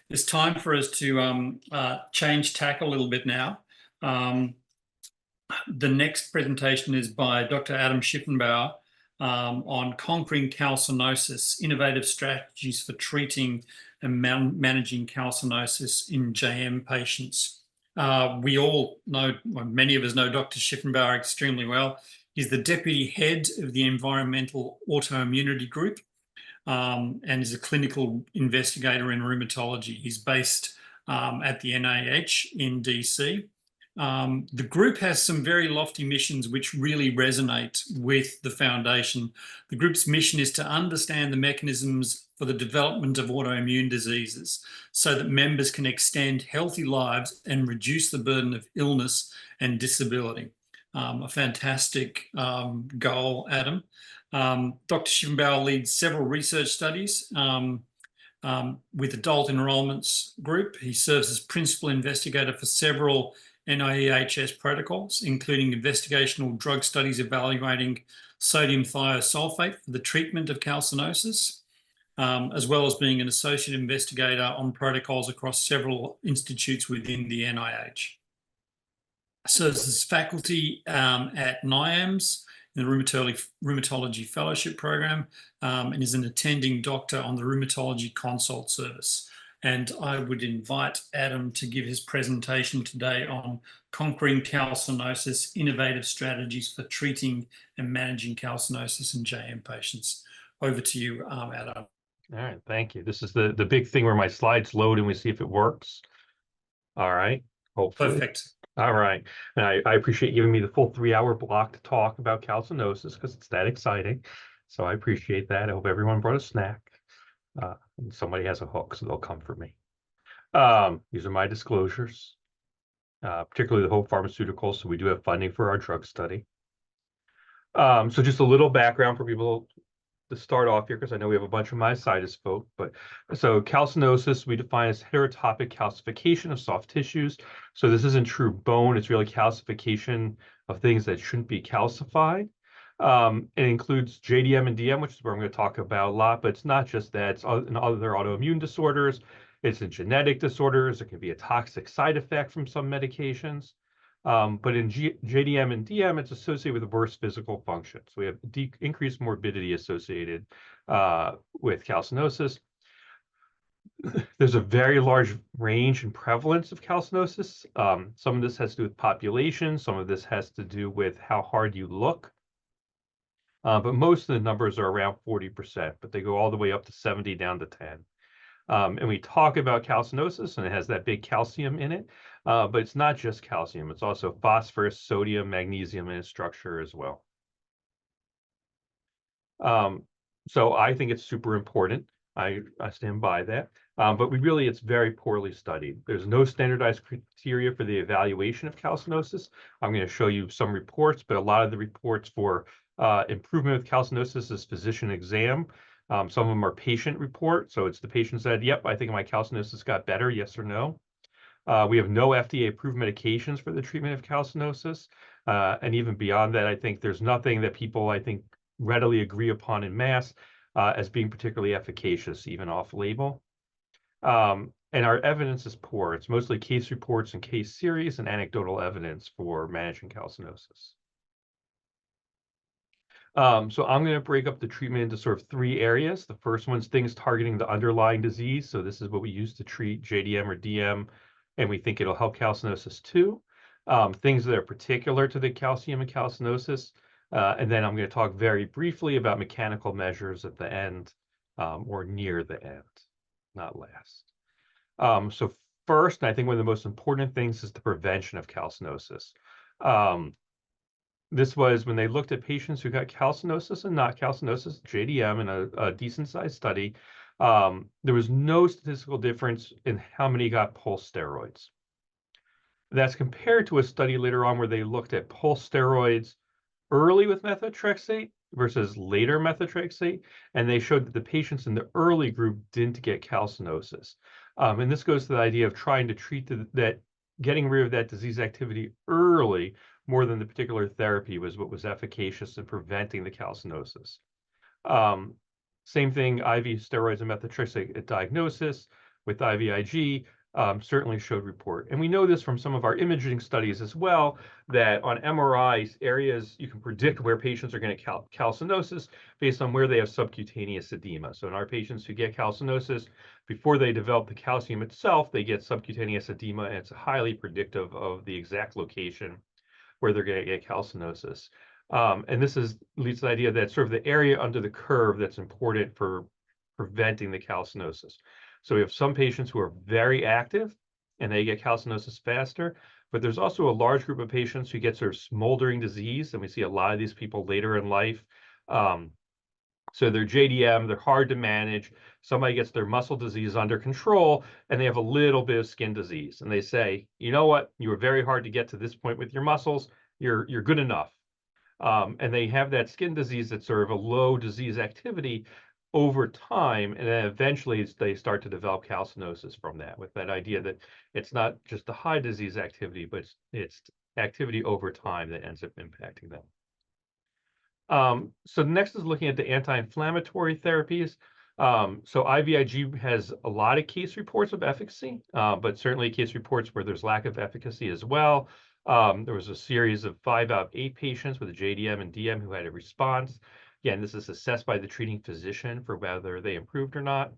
It's time for us to change tack a little bit now. The next presentation is by Dr. Adam Schiffenbauer on conquering calcinosis, innovative strategies for treating and managing calcinosis in JM patients. We all know, well, many of us know Dr. Schiffenbauer extremely well. He's the deputy head of the Environmental Autoimmunity Group and is a clinical investigator in rheumatology. He's based at the NIH in DC. The group has some very lofty missions which really resonate with the foundation. The group's mission is to understand the mechanisms for the development of autoimmune diseases so that members can extend healthy lives and reduce the burden of illness and disability. A fantastic goal, Adam. Dr. Schiffenbauer leads several research studies with adult enrollments group. He serves as principal investigator for several NIEHS protocols, including investigational drug studies evaluating sodium thiosulfate for the treatment of calcinosis, as well as being an associate investigator on protocols across several institutes within the NIH. Serves as faculty at IIMs in the Rheumatology Fellowship Program and is an attending doctor on the Rheumatology Consult Service. And I would invite Adam to give his presentation today on conquering calcinosis, innovative strategies for treating and managing calcinosis in JM patients. Over to you, Adam. All right, thank you. This is the big thing where my slides load and we see if it works. All right, hopefully. Perfect. All right, and I appreciate you giving me the full 3-hour block to talk about calcinosis because it's that exciting. So I appreciate that. I hope everyone brought a snack. And somebody has a hook, so they'll come for me. These are my disclosures, particularly the Hope Pharmaceuticals. So we do have funding for our drug study. So just a little background for people to start off here, because I know we have a bunch of myositis folk. But so calcinosis we define as heterotopic calcification of soft tissues. So this isn't true bone; it's really calcification of things that shouldn't be calcified. It includes JDM and DM, which is where I'm going to talk about a lot, but it's not just that. It's in other autoimmune disorders. It's in genetic disorders. It can be a toxic side effect from some medications. But in JDM and DM, it's associated with worse physical function. So we have increased morbidity associated with calcinosis. There's a very large range and prevalence of calcinosis. Some of this has to do with population. Some of this has to do with how hard you look. But most of the numbers are around 40%, but they go all the way up to 70 down to 10. And we talk about calcinosis, and it has that big calcium in it, but it's not just calcium. It's also phosphorus, sodium, magnesium in its structure as well. So I think it's super important. I stand by that. But it's very poorly studied. There's no standardized criteria for the evaluation of calcinosis. I'm going to show you some reports, but a lot of the reports for improvement with calcinosis is physician exam. Some of them are patient report. So it's the patient said, yep, I think my calcinosis got better, yes or no. We have no FDA approved medications for the treatment of calcinosis. And even beyond that, I think there's nothing that people, I think, readily agree upon in mass as being particularly efficacious, even off-label. And our evidence is poor. It's mostly case reports and case series and anecdotal evidence for managing calcinosis. So I'm going to break up the treatment into sort of 3 areas. The first one's things targeting the underlying disease. So this is what we use to treat JDM or DM, and we think it'll help calcinosis too. Things that are particular to the calcium and calcinosis. And then I'm going to talk very briefly about mechanical measures at the end or near the end, not last. So first, and I think one of the most important things is the prevention of calcinosis. This was when they looked at patients who got calcinosis and not calcinosis, JDM, in a decent-sized study. There was no statistical difference in how many got pulse steroids. That's compared to a study later on where they looked at pulse steroids early with methotrexate versus later methotrexate, and they showed that the patients in the early group didn't get calcinosis. And this goes to the idea of trying to treat getting rid of that disease activity early more than the particular therapy was what was efficacious in preventing the calcinosis. Same thing, IV steroids and methotrexate at diagnosis. with IVIG certainly showed report. And we know this from some of our imaging studies as well, that on MRIs, areas you can predict where patients are going to get calcinosis based on where they have subcutaneous edema. So in our patients who get calcinosis, before they develop the calcium itself, they get subcutaneous edema, and it's highly predictive of the exact location where they're going to get calcinosis. And this leads to the idea that sort of the area under the curve that's important for preventing the calcinosis. So we have some patients who are very active and they get calcinosis faster, but there's also a large group of patients who get sort of smoldering disease, and we see a lot of these people later in life. So they're JDM, they're hard to manage. Somebody gets their muscle disease under control and they have a little bit of skin disease. And they say, you know what, you were very hard to get to this point with your muscles. You're good enough. And they have that skin disease that's sort of a low disease activity over time. And then eventually they start to develop calcinosis from that, with that idea that it's not just the high disease activity, but it's activity over time that ends up impacting them. So next is looking at the anti-inflammatory therapies. So IVIG has a lot of case reports of efficacy, but certainly case reports where there's lack of efficacy as well. There was a series of 5 out of 8 patients with a JDM and DM who had a response. Again, this is assessed by the treating physician for whether they improved or not.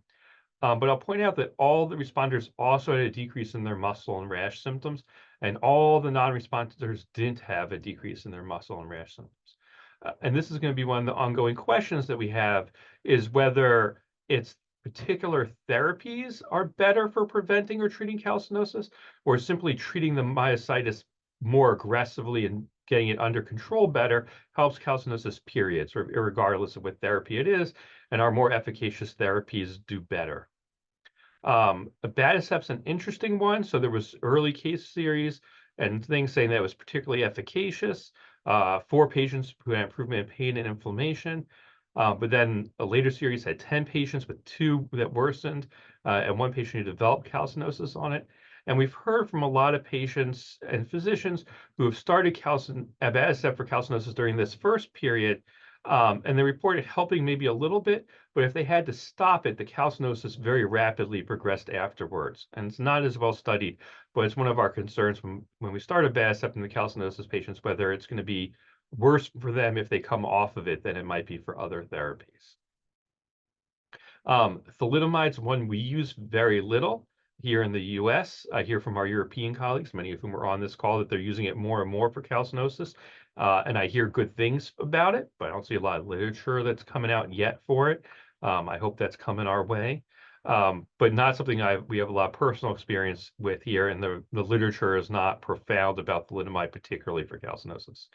But I'll point out that all the responders also had a decrease in their muscle and rash symptoms, and all the non-responders didn't have a decrease in their muscle and rash symptoms. And this is going to be one of the ongoing questions that we have, is whether it's particular therapies are better for preventing or treating calcinosis, or simply treating the myositis more aggressively and getting it under control better helps calcinosis, period, sort of irregardless of what therapy it is, and our more efficacious therapies do better. Abatacept's an interesting one. So there was early case series and things saying that it was particularly efficacious. 4 patients who had improvement in pain and inflammation. But then a later series had 10 patients with 2 that worsened, and 1 patient who developed calcinosis on it. And we've heard from a lot of patients and physicians who have started abatacept for calcinosis during this first period, and they reported helping maybe a little bit, but if they had to stop it, the calcinosis very rapidly progressed afterwards. And it's not as well studied, but it's one of our concerns when we start abatacept in the calcinosis patients, whether it's going to be worse for them if they come off of it than it might be for other therapies. Thalidomide's one we use very little here in the US. I hear from our European colleagues, many of whom are on this call, that they're using it more and more for calcinosis. And I hear good things about it, but I don't see a lot of literature that's coming out yet for it. I hope that's coming our way, but not something we have a lot of personal experience with here, and the literature is not profound about thalidomide, particularly for calcinosis.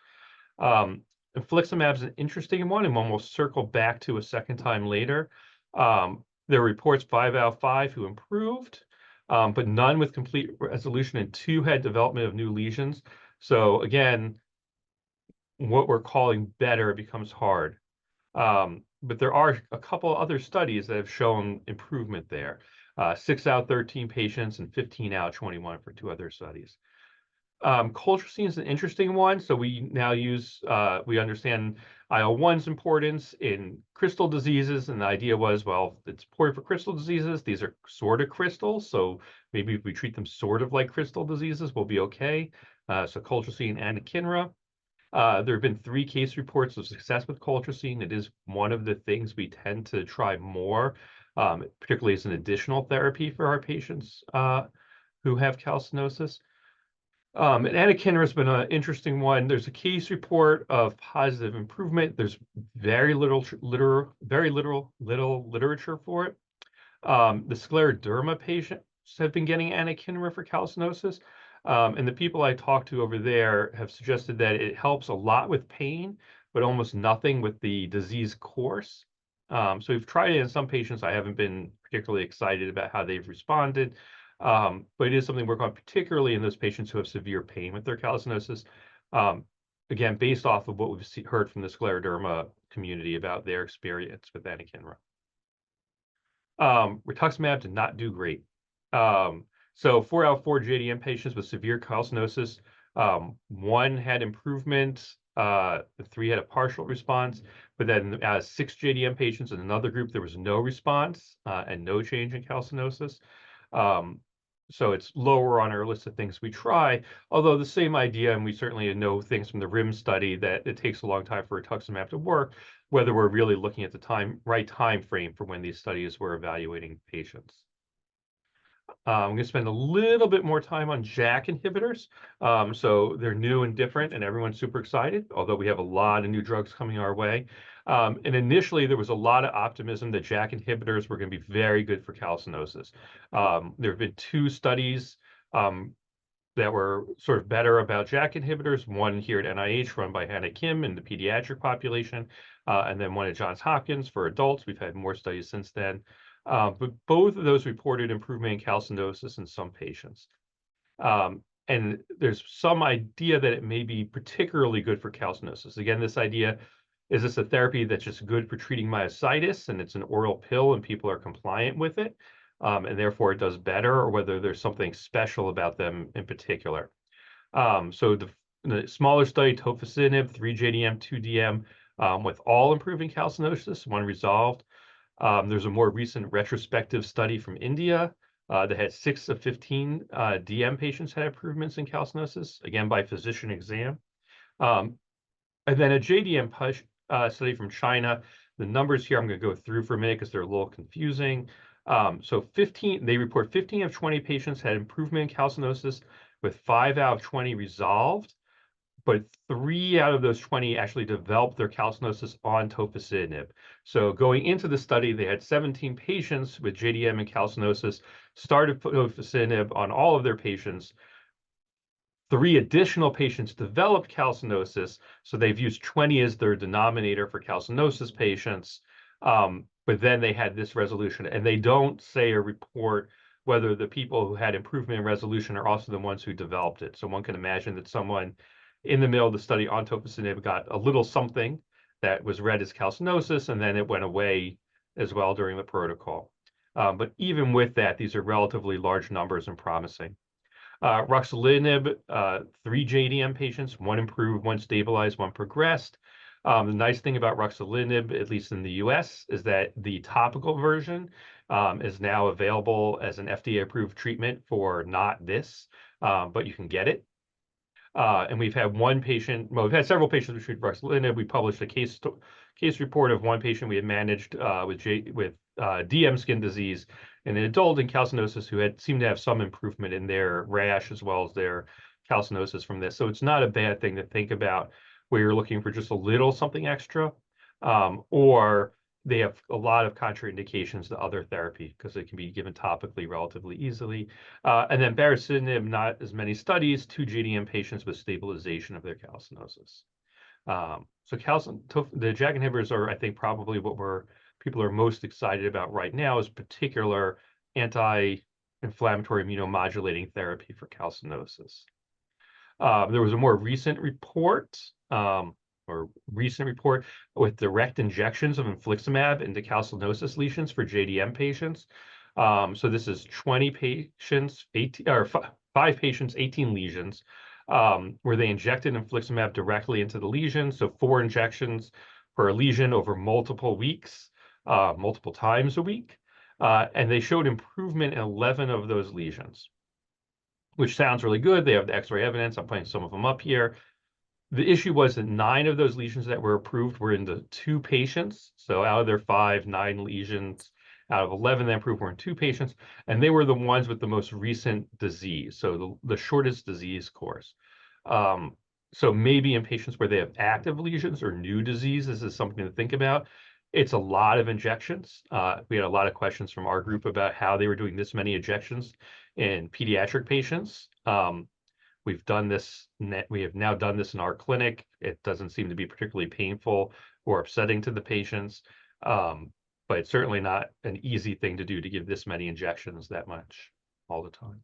Infliximab is an interesting one, and one we'll circle back to a second time later. There are reports 5 out of 5 who improved, but none with complete resolution, and 2 had development of new lesions. So again, what we're calling better becomes hard. But there are a couple other studies that have shown improvement there. 6 out of 13 patients and 15 out of 21 for 2 other studies. Colchicine is an interesting one. So we now we understand IL-1's importance in crystal diseases. And the idea was, well, it's important for crystal diseases. These are sort of crystals. So maybe if we treat them sort of like crystal diseases, we'll be okay. So colchicine and anakinra. There have been 3 case reports of success with colchicine. It is one of the things we tend to try more, particularly as an additional therapy for our patients who have calcinosis. And anakinra has been an interesting one. There's a case report of positive improvement. There's very little literature for it. The scleroderma patients have been getting anakinra for calcinosis. And the people I talked to over there have suggested that it helps a lot with pain, but almost nothing with the disease course. So we've tried it in some patients. I haven't been particularly excited about how they've responded, but it is something we work on, particularly in those patients who have severe pain with their calcinosis. Again, based off of what we've heard from the scleroderma community about their experience with anakinra. Rituximab did not do great. So 4 out of 4 JDM patients with severe calcinosis, 1 had improvement, 3 had a partial response, but then 6 JDM patients in another group, there was no response and no change in calcinosis. So it's lower on our list of things we try, although the same idea, and we certainly know things from the RIM study that it takes a long time for rituximab to work, whether we're really looking at the right time frame for when these studies were evaluating patients. I'm going to spend a little bit more time on JAK inhibitors. So they're new and different, and everyone's super excited, although we have a lot of new drugs coming our way. And initially, there was a lot of optimism that JAK inhibitors were going to be very good for calcinosis. There have been 2 studies that were sort of better about JAK inhibitors, one here at NIH run by Hannah Kim in the pediatric population, and then one at Johns Hopkins for adults. We've had more studies since then. But both of those reported improvement in calcinosis in some patients. And there's some idea that it may be particularly good for calcinosis. Again, this idea, is this a therapy that's just good for treating myositis and it's an oral pill and people are compliant with it, and therefore it does better, or whether there's something special about them in particular. So the smaller study, tofacitinib, 3-JDM, 2DM, with all improving calcinosis, one resolved. There's a more recent retrospective study from India that had 6 of 15 DM patients had improvements in calcinosis, again by physician exam. And then a JDM study from China. The numbers here I'm going to go through for a minute because they're a little confusing. So they report 15 of 20 patients had improvement in calcinosis, with 5 out of 20 resolved, but 3 out of those 20 actually developed their calcinosis on tofacitinib. So going into the study, they had 17 patients with JDM and calcinosis, started tofacitinib on all of their patients. 3 additional patients developed calcinosis, so they've used 20 as their denominator for calcinosis patients. But then they had this resolution, and they don't say or report whether the people who had improvement in resolution are also the ones who developed it. So one can imagine that someone in the middle of the study on tofacitinib got a little something that was read as calcinosis, and then it went away as well during the protocol. But even with that, these are relatively large numbers and promising. Ruxolitinib, 3 JDM patients, 1 improved, 1 stabilized, 1 progressed. The nice thing about ruxolitinib, at least in the US, is that the topical version is now available as an FDA-approved treatment for not this, but you can get it. And we've had we've had several patients who treated ruxolitinib. We published a case report of one patient we had managed with DM skin disease in an adult in calcinosis who seemed to have some improvement in their rash as well as their calcinosis from this. So it's not a bad thing to think about where you're looking for just a little something extra, or they have a lot of contraindications to other therapy because it can be given topically relatively easily. And then baricitinib, not as many studies, 2 JDM patients with stabilization of their calcinosis. So the JAK inhibitors are, I think, probably what people are most excited about right now is particular anti-inflammatory immunomodulating therapy for calcinosis. There was a more recent report, with direct injections of infliximab into calcinosis lesions for JDM patients. So this is 20 patients, 5 patients, 18 lesions, where they injected infliximab directly into the lesion. So 4 injections per lesion over multiple weeks, multiple times a week. And they showed improvement in 11 of those lesions, which sounds really good. They have the X-ray evidence. I'm putting some of them up here. The issue was that 9 of those lesions that were approved were in the 2 patients. So out of their 5, 9 lesions out of 11 that approved were in 2 patients, and they were the ones with the most recent disease, so the shortest disease course. So maybe in patients where they have active lesions or new disease, this is something to think about. It's a lot of injections. We had a lot of questions from our group about how they were doing this many injections in pediatric patients. We have now done this in our clinic. It doesn't seem to be particularly painful or upsetting to the patients, but it's certainly not an easy thing to do to give this many injections that much all the time.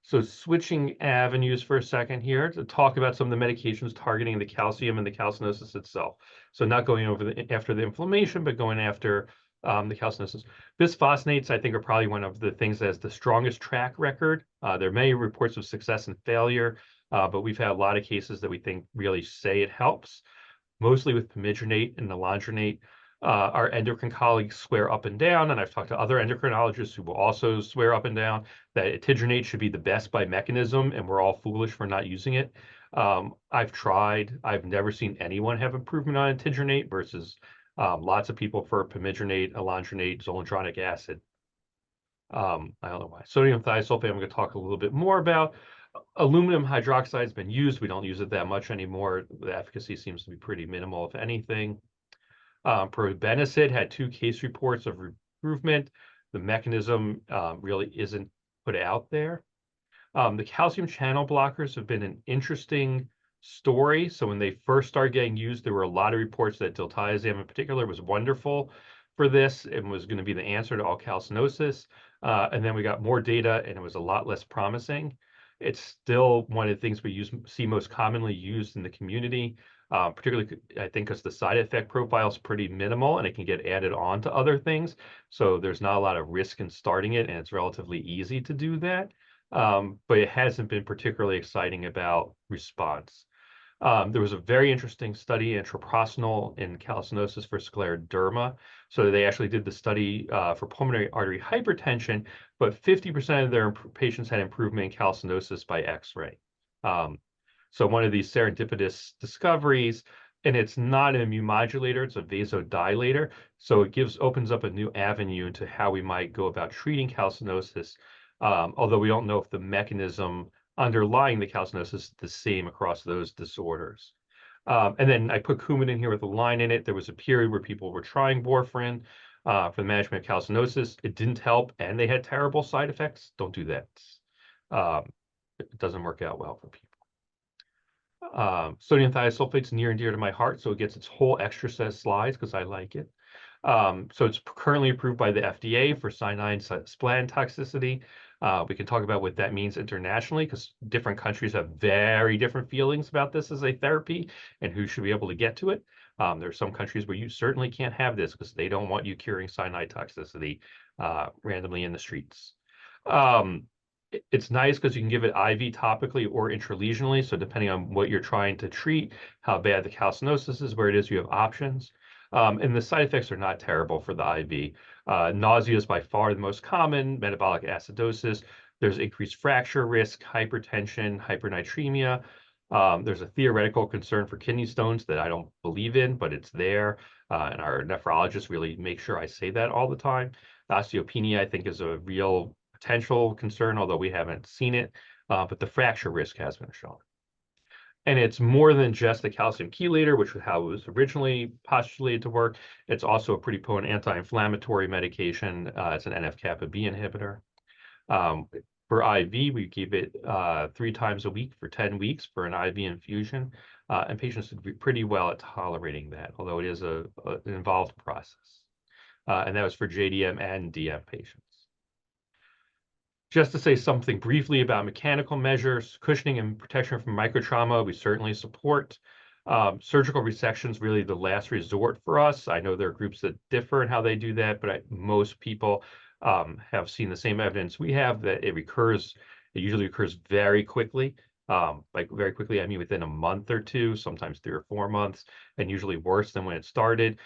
So switching avenues for a second here to talk about some of the medications targeting the calcium and the calcinosis itself. So not going after the inflammation, but going after the calcinosis. Bisphosphonates, I think, are probably one of the things that has the strongest track record. There are many reports of success and failure, but we've had a lot of cases that we think really say it helps, mostly with pamidronate and alendronate. Our endocrine colleagues swear up and down, and I've talked to other endocrinologists who will also swear up and down that etigenate should be the best by mechanism, and we're all foolish for not using it. I've tried. I've never seen anyone have improvement on etigenate versus lots of people for pamidronate, alendronate, zoledronic acid. I don't know why. Sodium thiosulfate, I'm going to talk a little bit more about. Aluminum hydroxide has been used. We don't use it that much anymore. The efficacy seems to be pretty minimal, if anything. Probenecid had 2 case reports of improvement. The mechanism really isn't put out there. The calcium channel blockers have been an interesting story. So when they first started getting used, there were a lot of reports that diltiazem in particular was wonderful for this and was going to be the answer to all calcinosis. And then we got more data and it was a lot less promising. It's still one of the things we see most commonly used in the community, particularly I think because the side effect profile is pretty minimal and it can get added on to other things. So there's not a lot of risk in starting it and it's relatively easy to do that. But it hasn't been particularly exciting about response. There was a very interesting study in treprostinil in calcinosis for scleroderma. So they actually did the study for pulmonary artery hypertension, but 50% of their patients had improvement in calcinosis by X-ray. So one of these serendipitous discoveries, and it's not an immune modulator, it's a vasodilator. So it opens up a new avenue into how we might go about treating calcinosis, although we don't know if the mechanism underlying the calcinosis is the same across those disorders. And then I put Coumadin here with a line in it. There was a period where people were trying warfarin for the management of calcinosis. It didn't help, and they had terrible side effects. Don't do that. It doesn't work out well for people. Sodium thiosulfate is near and dear to my heart, so it gets its whole extra set of slides because I like it. So it's currently approved by the FDA for cyanide spleen toxicity. We can talk about what that means internationally because different countries have very different feelings about this as a therapy and who should be able to get to it. There are some countries where you certainly can't have this because they don't want you curing cyanide toxicity randomly in the streets. It's nice because you can give it IV topically or intralesionally. So depending on what you're trying to treat, how bad the calcinosis is, where it is, you have options. And the side effects are not terrible for the IV. Nausea is by far the most common, metabolic acidosis. There's increased fracture risk, hypertension, hypernatremia. There's a theoretical concern for kidney stones that I don't believe in, but it's there. And our nephrologists really make sure I say that all the time. Osteopenia, I think, is a real potential concern, although we haven't seen it. But the fracture risk has been shown. And it's more than just a calcium chelator, which is how it was originally postulated to work. It's also a pretty potent anti-inflammatory medication. It's an NF-kappa B inhibitor. For IV, we keep it 3 times a week for 10 weeks for an IV infusion. And patients do pretty well at tolerating that, although it is an involved process. And that was for JDM and DM patients. Just to say something briefly about mechanical measures, cushioning and protection from microtrauma, we certainly support. Surgical resection is really the last resort for us. I know there are groups that differ in how they do that, but most people have seen the same evidence we have that it recurs. It usually occurs very quickly. Like very quickly, I mean within a month or 2, sometimes 3 or 4 months, and usually worse than when it started.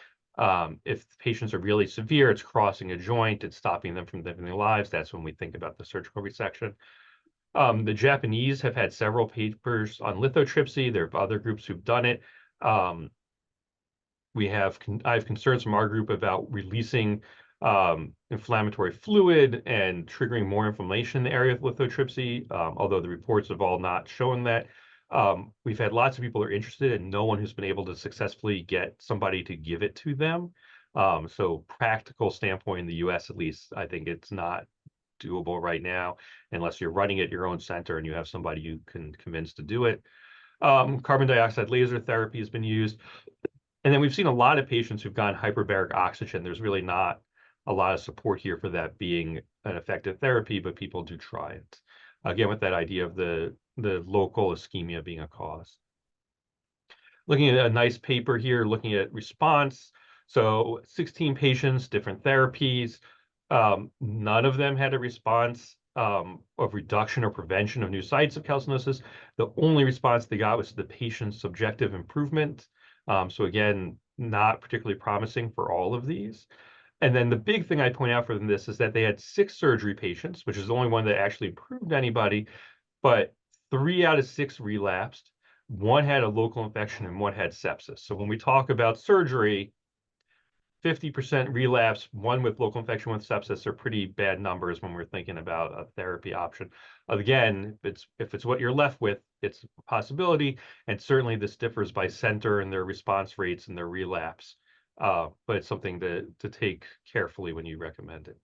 If patients are really severe, it's crossing a joint, it's stopping them from living their lives. That's when we think about the surgical resection. The Japanese have had several papers on lithotripsy. There are other groups who've done it. I have concerns from our group about releasing inflammatory fluid and triggering more inflammation in the area of lithotripsy, although the reports have all not shown that. We've had lots of people who are interested and no one who's been able to successfully get somebody to give it to them. So practical standpoint in the US, at least, I think it's not doable right now, unless you're running at your own center and you have somebody you can convince to do it. Carbon dioxide laser therapy has been used. And then we've seen a lot of patients who've gotten hyperbaric oxygen. There's really not a lot of support here for that being an effective therapy, but people do try it. Again, with that idea of the local ischemia being a cause. Looking at a nice paper here, looking at response. So 16 patients, different therapies. None of them had a response of reduction or prevention of new sites of calcinosis. The only response they got was the patient's subjective improvement. So again, not particularly promising for all of these. And then the big thing I point out for this is that they had 6 surgery patients, which is the only one that actually improved anybody, but 3 out of 6 relapsed. 1 had a local infection and 1 had sepsis. So when we talk about surgery, 50% relapse, 1 with local infection, 1 with sepsis are pretty bad numbers when we're thinking about a therapy option. Again, if it's what you're left with, it's a possibility, and certainly this differs by center and their response rates and their relapse. But it's something to take carefully when you recommend it.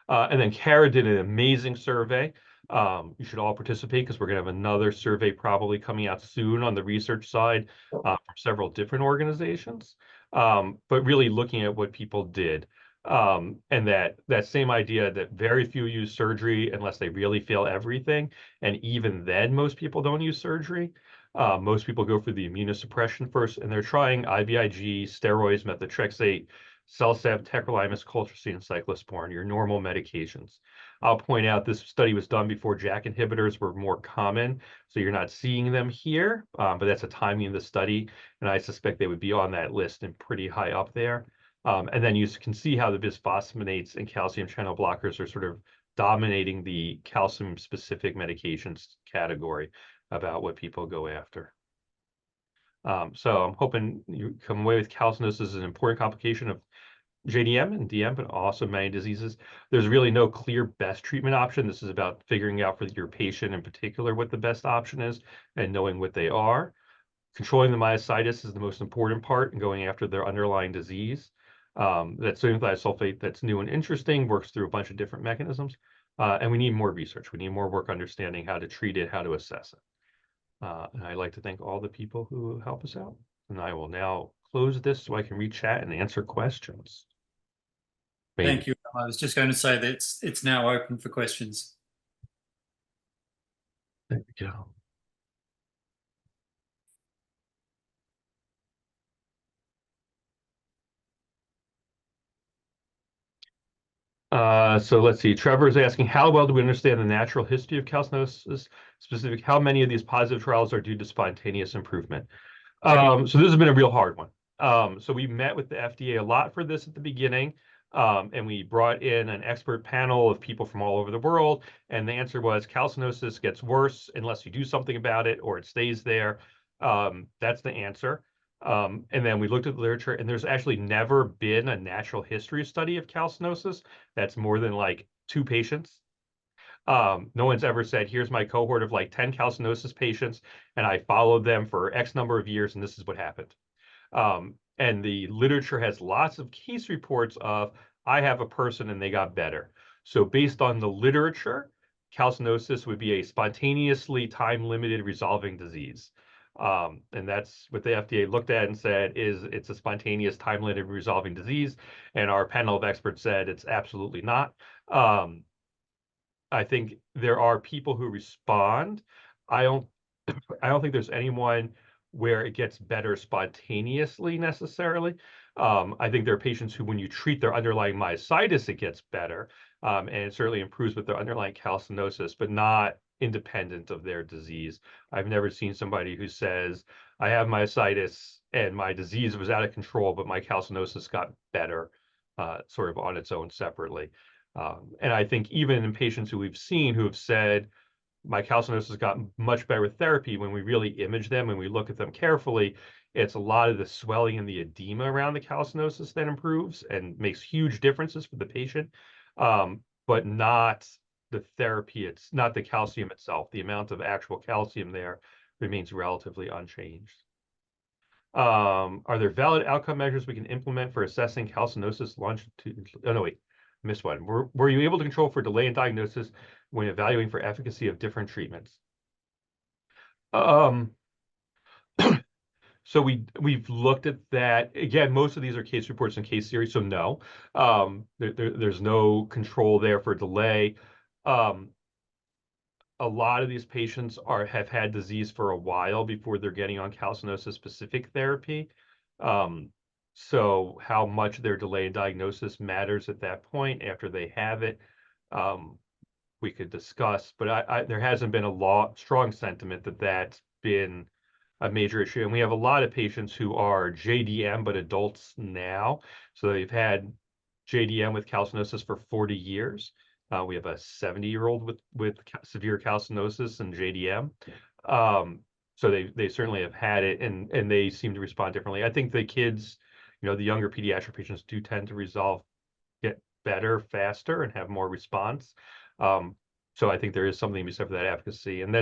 And then Kara did an amazing survey. You should all participate because we're going to have another survey probably coming out soon on the research side from several different organizations, but really looking at what people did. And that same idea that very few use surgery unless they really fail everything. And even then, most people don't use surgery. Most people go for the immunosuppression first, and they're trying IVIG, steroids, methotrexate, CellCept, tacrolimus, colchicine, and cyclosporin, your normal medications. I'll point out this study was done before JAK inhibitors were more common, so you're not seeing them here, but that's a timing of the study, and I suspect they would be on that list and pretty high up there. And then you can see how the bisphosphonates and calcium channel blockers are sort of dominating the calcium-specific medications category about what people go after. So I'm hoping you come away with calcinosis as an important complication of JDM and DM, but also many diseases. There's really no clear best treatment option. This is about figuring out for your patient in particular what the best option is and knowing what they are. Controlling the myositis is the most important part and going after their underlying disease. That sodium thiosulfate that's new and interesting, works through a bunch of different mechanisms. And we need more research. We need more work understanding how to treat it, how to assess it. And I'd like to thank all the people who help us out. And I will now close this so I can read chat and answer questions. Maybe. Thank you. I was just going to say that it's now open for questions. There we go. So let's see. Trevor is asking, how well do we understand the natural history of calcinosis? Specific, how many of these positive trials are due to spontaneous improvement? So this has been a real hard one. So we met with the FDA a lot for this at the beginning, and we brought in an expert panel of people from all over the world, and the answer was calcinosis gets worse unless you do something about it or it stays there. That's the answer. And then we looked at the literature, and there's actually never been a natural history study of calcinosis that's more than like 2 patients. No one's ever said, here's my cohort of like 10 calcinosis patients, and I followed them for X number of years, and this is what happened. And the literature has lots of case reports of, I have a person and they got better. So based on the literature, calcinosis would be a spontaneously time-limited resolving disease. And that's what the FDA looked at and said it's a spontaneous time-limited resolving disease. And our panel of experts said it's absolutely not. I think there are people who respond. I don't think there's anyone where it gets better spontaneously necessarily. I think there are patients who, when you treat their underlying myositis, it gets better, and it certainly improves with their underlying calcinosis, but not independent of their disease. I've never seen somebody who says, I have myositis and my disease was out of control, but my calcinosis got better, sort of on its own separately. And I think even in patients who we've seen who have said, my calcinosis got much better with therapy, when we really image them and we look at them carefully, it's a lot of the swelling and the edema around the calcinosis that improves and makes huge differences for the patient, but not the therapy. It's not the calcium itself. The amount of actual calcium there remains relatively unchanged. Are there valid outcome measures we can implement for assessing calcinosis longitudinally? Oh, no, wait. Missed one. Were you able to control for delay in diagnosis when evaluating for efficacy of different treatments? So we've looked at that. Again, most of these are case reports and case series, so no. There's no control there for delay. A lot of these patients have had disease for a while before they're getting on calcinosis-specific therapy. So how much their delayed diagnosis matters at that point after they have it, we could discuss. But there hasn't been a strong sentiment that that's been a major issue. And we have a lot of patients who are JDM, but adults now. So they've had JDM with calcinosis for 40 years. We have a 70-year-old with severe calcinosis and JDM. So they certainly have had it, and they seem to respond differently. I think the kids, the younger pediatric patients do tend to get better faster and have more response. So I think there is something to be said for that efficacy, and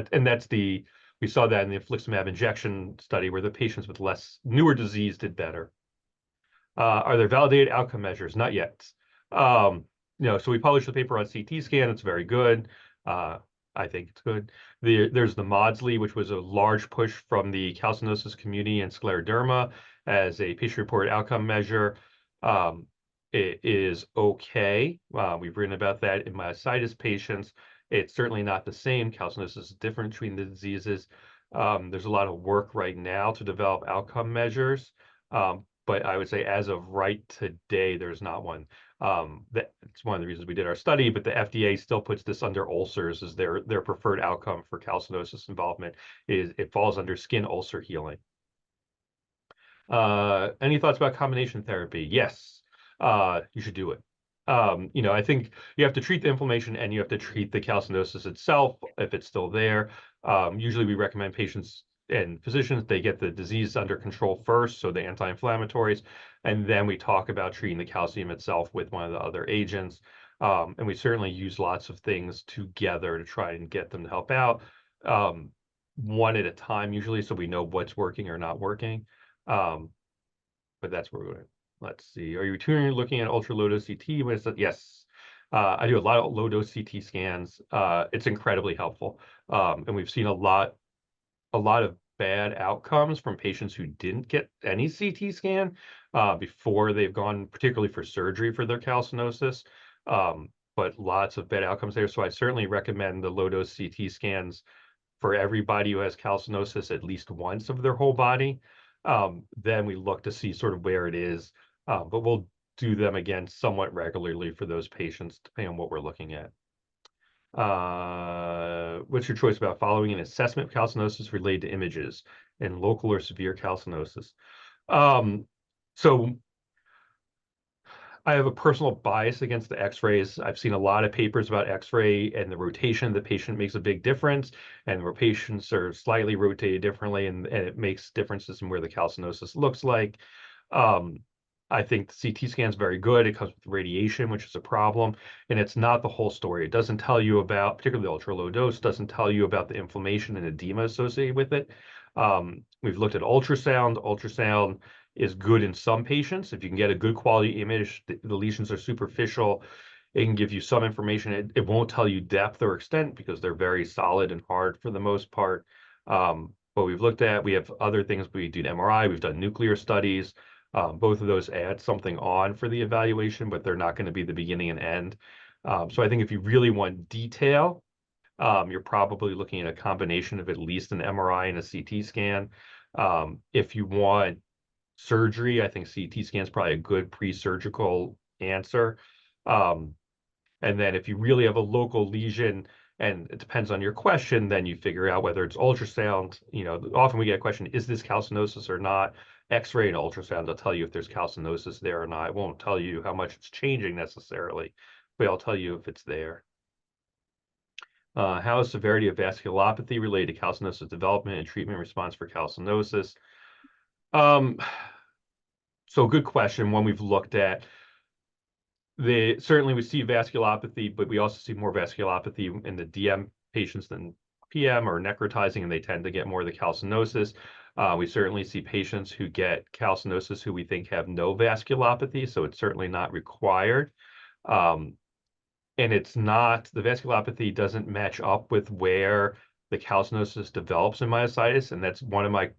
we saw that in the infliximab injection study where the patients with newer disease did better. Are there validated outcome measures? Not yet. So we published the paper on CT scan. It's very good. I think it's good. There's the MODSLI, which was a large push from the calcinosis community and scleroderma as a patient-reported outcome measure. It is okay. We've written about that in myositis patients. It's certainly not the same. Calcinosis is different between the diseases. There's a lot of work right now to develop outcome measures. But I would say as of right today, there's not one. That's one of the reasons we did our study, but the FDA still puts this under ulcers as their preferred outcome for calcinosis involvement. It falls under skin ulcer healing. Any thoughts about combination therapy? Yes, you should do it. I think you have to treat the inflammation and you have to treat the calcinosis itself if it's still there. Usually we recommend patients and physicians, they get the disease under control first, so the anti-inflammatories, and then we talk about treating the calcium itself with one of the other agents. And we certainly use lots of things together to try and get them to help out, one at a time usually, so we know what's working or not working. But that's where we're going. Let's see. Are you routinely looking at ultra low dose CT? Yes. I do a lot of low dose CT scans. It's incredibly helpful. And we've seen a lot of bad outcomes from patients who didn't get any CT scan before they've gone, particularly for surgery for their calcinosis. But lots of bad outcomes there. So I certainly recommend the low dose CT scans for everybody who has calcinosis at least once of their whole body. Then we look to see sort of where it is, but we'll do them again somewhat regularly for those patients, depending on what we're looking at. What's your choice about following an assessment of calcinosis related to images in local or severe calcinosis? So I have a personal bias against the x-rays. I've seen a lot of papers about x-ray and the rotation of the patient makes a big difference, and where patients are slightly rotated differently, and it makes differences in where the calcinosis looks like. I think the CT scan is very good. It comes with radiation, which is a problem, and it's not the whole story. It doesn't tell you about, particularly the ultra low dose, doesn't tell you about the inflammation and edema associated with it. We've looked at ultrasound. Ultrasound is good in some patients. If you can get a good quality image, the lesions are superficial. It can give you some information. It won't tell you depth or extent because they're very solid and hard for the most part. But we have other things. We do MRI, we've done nuclear studies. Both of those add something on for the evaluation, but they're not going to be the beginning and end. So I think if you really want detail, you're probably looking at a combination of at least an MRI and a CT scan. If you want surgery, I think CT scan is probably a good pre-surgical answer. And then if you really have a local lesion, and it depends on your question, then you figure out whether it's ultrasound. Often we get a question, is this calcinosis or not? X-ray and ultrasound will tell you if there's calcinosis there or not. It won't tell you how much it's changing necessarily, but I'll tell you if it's there. How is severity of vasculopathy related to calcinosis development and treatment response for calcinosis? So good question, one we've looked at. Certainly we see vasculopathy, but we also see more vasculopathy in the DM patients than PM or necrotizing, and they tend to get more of the calcinosis. We certainly see patients who get calcinosis who we think have no vasculopathy, so it's certainly not required. And the vasculopathy doesn't match up with where the calcinosis develops in myositis, and that's one of my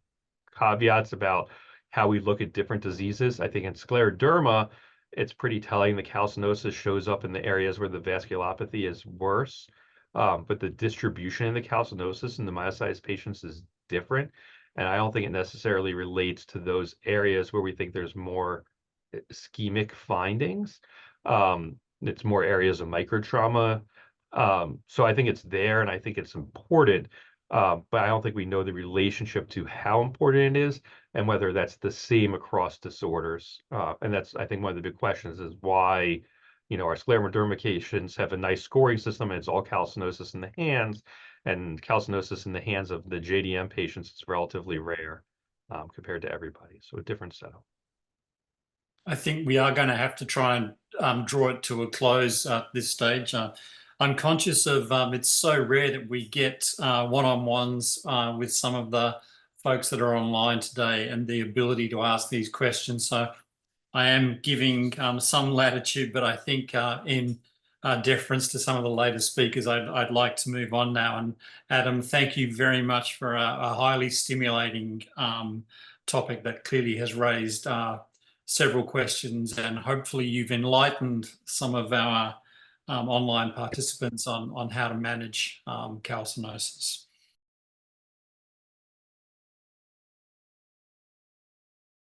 caveats about how we look at different diseases. I think in scleroderma, it's pretty telling the calcinosis shows up in the areas where the vasculopathy is worse, but the distribution in the calcinosis in the myositis patients is different, and I don't think it necessarily relates to those areas where we think there's more ischemic findings. It's more areas of microtrauma. So I think it's there, and I think it's important, but I don't think we know the relationship to how important it is and whether that's the same across disorders. And that's, I think, one of the big questions is why, our scleroderma patients have a nice scoring system and it's all calcinosis in the hands, and calcinosis in the hands of the JDM patients is relatively rare compared to everybody. So a different setup. I think we are going to have to try and draw it to a close at this stage. I'm conscious of it's so rare that we get one-on-ones with some of the folks that are online today and the ability to ask these questions. So I am giving some latitude, but I think in deference to some of the later speakers, I'd like to move on now. And Adam, thank you very much for a highly stimulating topic that clearly has raised several questions, and hopefully you've enlightened some of our online participants on how to manage calcinosis.